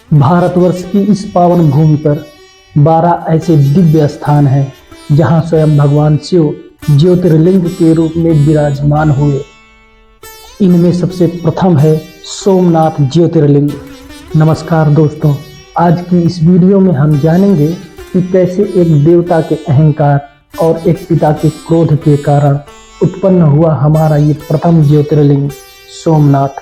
भारतवर्ष की इस पावन भूमि पर 12 ऐसे दिव्य स्थान हैं जहां स्वयं भगवान शिव ज्योतिर्लिंग के रूप में विराजमान हुए। इनमें सबसे प्रथम है सोमनाथ ज्योतिर्लिंग। नमस्कार दोस्तों, आज की इस वीडियो में हम जानेंगे कि कैसे एक देवता के अहंकार और एक पिता के क्रोध के कारण उत्पन्न हुआ हमारा ये प्रथम ज्योतिर्लिंग सोमनाथ।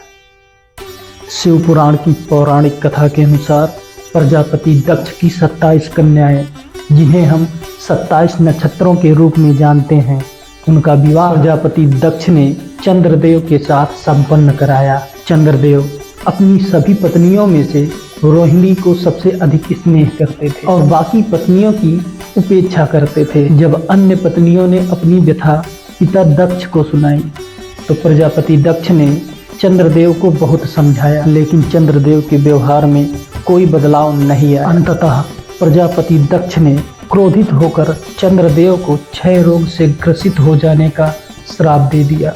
शिव पुराण की पौराणिक कथा के अनुसार प्रजापति दक्ष की 27 कन्याएं, जिन्हें हम 27 नक्षत्रों के रूप में जानते हैं, उनका विवाह प्रजापति दक्ष ने चंद्रदेव के साथ संपन्न कराया। चंद्रदेव अपनी सभी पत्नियों में से रोहिणी को सबसे अधिक स्नेह करते थे और बाकी पत्नियों की उपेक्षा करते थे। जब अन्य पत्नियों ने अपनी व्यथा पिता दक्ष को सुनाई तो प्रजापति दक्ष ने चंद्रदेव को बहुत समझाया, लेकिन चंद्रदेव के व्यवहार में कोई बदलाव नहीं आया। अंततः प्रजापति दक्ष ने क्रोधित होकर चंद्रदेव को क्षय रोग से ग्रसित हो जाने का श्राप दे दिया,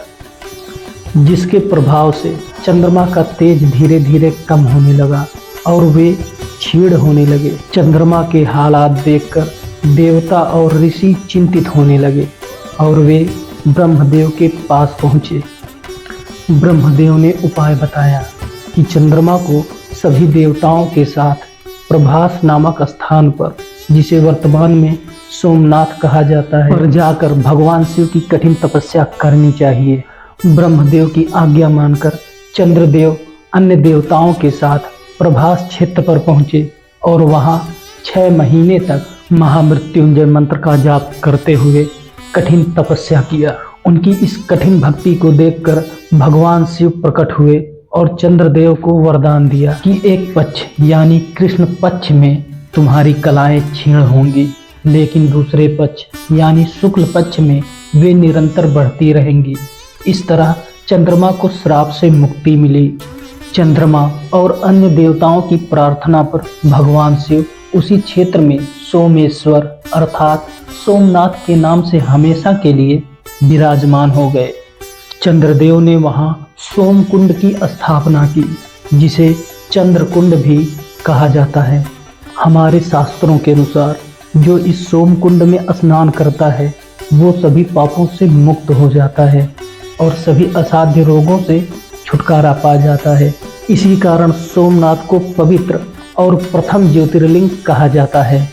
जिसके प्रभाव से चंद्रमा का तेज धीरे धीरे कम होने लगा और वे क्षीण होने लगे। चंद्रमा के हालात देखकर देवता और ऋषि चिंतित होने लगे और वे ब्रह्मदेव के पास पहुँचे। ब्रह्मदेव ने उपाय बताया कि चंद्रमा को सभी देवताओं के साथ प्रभास नामक स्थान पर, जिसे वर्तमान में सोमनाथ कहा जाता है, पर जाकर भगवान शिव की कठिन तपस्या करनी चाहिए। ब्रह्मदेव की आज्ञा मानकर चंद्रदेव अन्य देवताओं के साथ प्रभास क्षेत्र पर पहुंचे और वहां 6 महीने तक महामृत्युंजय मंत्र का जाप करते हुए कठिन तपस्या किया। उनकी इस कठिन भक्ति को देखकर भगवान शिव प्रकट हुए और चंद्रदेव को वरदान दिया कि एक पक्ष यानी कृष्ण पक्ष में तुम्हारी कलाएं क्षीण होंगी, लेकिन दूसरे पक्ष यानी शुक्ल पक्ष में वे निरंतर बढ़ती रहेंगी। इस तरह चंद्रमा को श्राप से मुक्ति मिली। चंद्रमा और अन्य देवताओं की प्रार्थना पर भगवान शिव उसी क्षेत्र में सोमेश्वर अर्थात सोमनाथ के नाम से हमेशा के लिए विराजमान हो गए। चंद्रदेव ने वहां सोमकुंड की स्थापना की, जिसे चंद्रकुंड भी कहा जाता है। हमारे शास्त्रों के अनुसार जो इस सोमकुंड में स्नान करता है वो सभी पापों से मुक्त हो जाता है और सभी असाध्य रोगों से छुटकारा पा जाता है। इसी कारण सोमनाथ को पवित्र और प्रथम ज्योतिर्लिंग कहा जाता है।